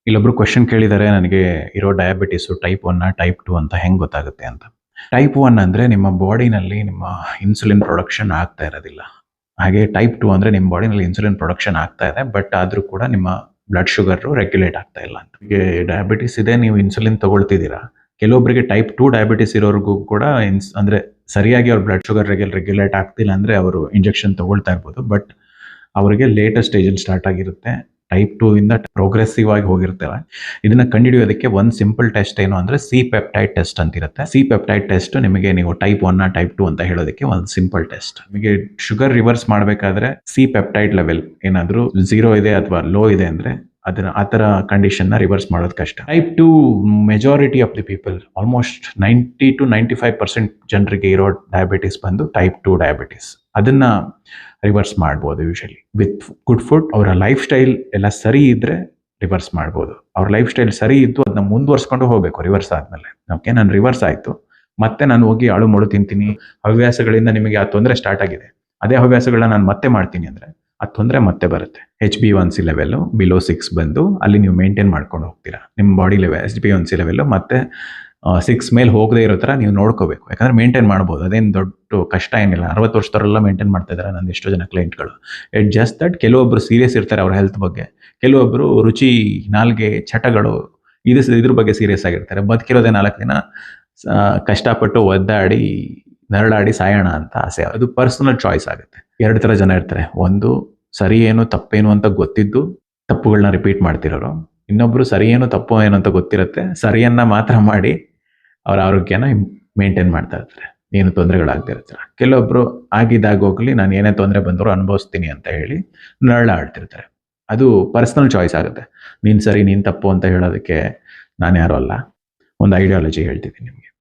ಇಲ್ಲೊಬ್ರು ಕ್ವೆಶ್ಚನ್ ಕೇಳಿದ್ದಾರೆ, ನನಗೆ ಇರೋ ಡಯಾಬಿಟಿಸು ಟೈಪ್ 1 ಟೈಪ್ 2 ಅಂತ ಹೆಂಗೆ ಗೊತ್ತಾಗುತ್ತೆ ಅಂತ. ಟೈಪ್ 1 ಅಂದರೆ ನಿಮ್ಮ ಬಾಡಿನಲ್ಲಿ ನಿಮ್ಮ ಇನ್ಸುಲಿನ್ ಪ್ರೊಡಕ್ಷನ್ ಆಗ್ತಾ ಇರೋದಿಲ್ಲ. ಹಾಗೆ ಟೈಪ್ 2 ಅಂದರೆ ನಿಮ್ಮ ಬಾಡಿನಲ್ಲಿ ಇನ್ಸುಲಿನ್ ಪ್ರೊಡಕ್ಷನ್ ಆಗ್ತಾ ಇದೆ, ಬಟ್ ಆದರೂ ಕೂಡ ನಿಮ್ಮ ಬ್ಲಡ್ ಶುಗರು ರೆಗ್ಯುಲೇಟ್ ಆಗ್ತಾ ಇಲ್ಲ ಅಂತ. ಈಗ ಡಯಾಬಿಟಿಸ್ ಇದೆ, ನೀವು ಇನ್ಸುಲಿನ್ ತಗೊಳ್ತಿದ್ದೀರಾ. ಕೆಲವೊಬ್ಬರಿಗೆ ಟೈಪ್ 2 ಡಯಾಬಿಟಿಸ್ ಇರೋರಿಗೂ ಕೂಡ ಅಂದರೆ ಸರಿಯಾಗಿ ಅವ್ರ ಬ್ಲಡ್ ಶುಗರ್ ರೆಗ್ಯುಲೇಟ್ ಆಗ್ತಿಲ್ಲ ಅಂದರೆ ಅವರು ಇಂಜೆಕ್ಷನ್ ತಗೊಳ್ತಾ ಇರ್ಬೋದು, ಬಟ್ ಅವರಿಗೆ ಲೇಟೆಸ್ಟ್ ಸ್ಟೇಜಲ್ಲಿ ಸ್ಟಾರ್ಟ್ ಆಗಿರುತ್ತೆ. ಟೈಪ್ 2 ಇಂದ ಪ್ರೋಗ್ರೆಸಿವ್ ಆಗಿ ಹೋಗಿರ್ತೇವೆ. ಇದನ್ನ ಕಂಡುಹಿಡಿಯೋದಕ್ಕೆ ಒಂದು ಸಿಂಪಲ್ ಟೆಸ್ಟ್ ಏನು ಅಂದರೆ ಸಿ ಪೆಪ್ಟೈಡ್ ಟೆಸ್ಟ್ ಅಂತಿರುತ್ತೆ. ಸಿ ಪೆಪ್ಟೈಡ್ ಟೆಸ್ಟ್ ನಿಮಗೆ ನೀವು ಟೈಪ್ 1 ಟೈಪ್ 2 ಅಂತ ಹೇಳೋದಕ್ಕೆ ಒಂದು ಸಿಂಪಲ್ ಟೆಸ್ಟ್. ನಿಮಗೆ ಶುಗರ್ ರಿವರ್ಸ್ ಮಾಡಬೇಕಾದ್ರೆ ಸಿ ಪೆಪ್ಟೈಡ್ ಲೆವೆಲ್ ಏನಾದರೂ 0 ಇದೆ ಅಥವಾ ಲೋ ಇದೆ ಅಂದರೆ ಅದನ್ನ ಆ ಥರ ಕಂಡೀಷನ್ನ ರಿವರ್ಸ್ ಮಾಡೋದು ಕಷ್ಟ. Type 2 majority of the people, almost 90 to 95% ಜನರಿಗೆ ಇರೋ ಡಯಾಬಿಟಿಸ್ ಬಂದು ಟೈಪ್ 2 ಡಯಾಬಿಟಿಸ್. ಅದನ್ನ ರಿವರ್ಸ್ ಮಾಡ್ಬೋದು ಯೂಶಲಿ ವಿತ್ ಗುಡ್ ಫುಡ್. ಅವರ ಲೈಫ್ ಸ್ಟೈಲ್ ಎಲ್ಲ ಸರಿ ಇದ್ರೆ ರಿವರ್ಸ್ ಮಾಡ್ಬೋದು. ಅವ್ರ ಲೈಫ್ ಸ್ಟೈಲ್ ಸರಿ ಇದ್ದು ಅದನ್ನ ಮುಂದುವರ್ಸ್ಕೊಂಡು ಹೋಗ್ಬೇಕು ರಿವರ್ಸ್ ಆದ್ಮೇಲೆ. ಓಕೆ, ನಾನು ರಿವರ್ಸ್ ಆಯ್ತು, ಮತ್ತೆ ನಾನು ಹೋಗಿ ಅಳು ಮೊಳು ತಿಂತೀನಿ, ಹವ್ಯಾಸಗಳಿಂದ ನಿಮಗೆ ಆ ತೊಂದರೆ ಸ್ಟಾರ್ಟ್ ಆಗಿದೆ, ಅದೇ ಹವ್ಯಾಸಗಳನ್ನ ನಾನು ಮತ್ತೆ ಮಾಡ್ತೀನಿ ಅಂದ್ರೆ ಆ ತೊಂದರೆ ಮತ್ತೆ ಬರುತ್ತೆ. HbA1c ಲೆವೆಲ್ ಬಿಲೋ 6 ಬಂದು ಅಲ್ಲಿ ನೀವು ಮೇಂಟೈನ್ ಮಾಡ್ಕೊಂಡು ಹೋಗ್ತೀರಾ. ನಿಮ್ಮ ಬಾಡಿ ಲೆವೆಲ್ HbA1c ಲೆವೆಲ್ ಮತ್ತೆ 6 ಮೇಲೆ ಹೋಗದೆ ಇರೋ ಥರ ನೀವು ನೋಡ್ಕೋಬೇಕು. ಯಾಕಂದ್ರೆ ಮೇಂಟೈನ್ ಮಾಡ್ಬೋದು, ಅದೇನು ದೊಡ್ಡ ಕಷ್ಟ ಏನಿಲ್ಲ. 60 ವರ್ಷದವರೆಲ್ಲ ಮೇಂಟೈನ್ ಮಾಡ್ತಾ ಇದ್ದಾರೆ ನಂದು ಎಷ್ಟೋ ಜನ ಕ್ಲೈಂಟ್ಗಳು. ಇಟ್ ಜಸ್ಟ್ ದಟ್ ಕೆಲವೊಬ್ರು ಸೀರಿಯಸ್ ಇರ್ತಾರೆ ಅವ್ರ ಹೆಲ್ತ್ ಬಗ್ಗೆ, ಕೆಲವೊಬ್ರು ರುಚಿ, ನಾಲ್ಗೆ, ಚಟಗಳು ಇದ್ರ ಬಗ್ಗೆ ಸೀರಿಯಸ್ ಆಗಿರ್ತಾರೆ. ಬದುಕಿರೋದೇ 4 ದಿನ, ಕಷ್ಟಪಟ್ಟು ಒದ್ದಾಡಿ ನರಳಾಡಿ ಸಾಯೋಣ ಅಂತ ಆಸೆ. ಅದು ಪರ್ಸನಲ್ ಚಾಯ್ಸ್ ಆಗುತ್ತೆ. 2 ಥರ ಜನ ಇರ್ತಾರೆ. ಒಂದು ಸರಿ ಏನು ತಪ್ಪೇನು ಅಂತ ಗೊತ್ತಿದ್ದು ತಪ್ಪುಗಳನ್ನ ರಿಪೀಟ್ ಮಾಡ್ತಿರೋರು. ಇನ್ನೊಬ್ರು ಸರಿ ಏನು ತಪ್ಪು ಏನು ಅಂತ ಗೊತ್ತಿರುತ್ತೆ, ಸರಿಯನ್ನ ಮಾತ್ರ ಮಾಡಿ ಅವ್ರ ಆರೋಗ್ಯನ ಮೇಂಟೈನ್ ಮಾಡ್ತಾ ಇರ್ತಾರೆ, ಏನು ತೊಂದರೆಗಳಾಗ್ತಿರ್ತಾರೆ. ಕೆಲವೊಬ್ರು ಆಗಿದ್ದಾಗೋಗ್ಲಿ ನಾನು ಏನೇ ತೊಂದರೆ ಬಂದರೂ ಅನುಭವಿಸ್ತೀನಿ ಅಂತ ಹೇಳಿ ನರಳಾಡ್ತಿರ್ತಾರೆ. ಅದು ಪರ್ಸನಲ್ ಚಾಯ್ಸ್ ಆಗುತ್ತೆ. ನೀನು ಸರಿ ನೀನು ತಪ್ಪು ಅಂತ ಹೇಳೋದಕ್ಕೆ ನಾನು ಯಾರು ಅಲ್ಲ. ಒಂದು ಐಡಿಯಾಲಜಿ ಹೇಳ್ತಿದ್ದೀನಿ ನಿಮಗೆ.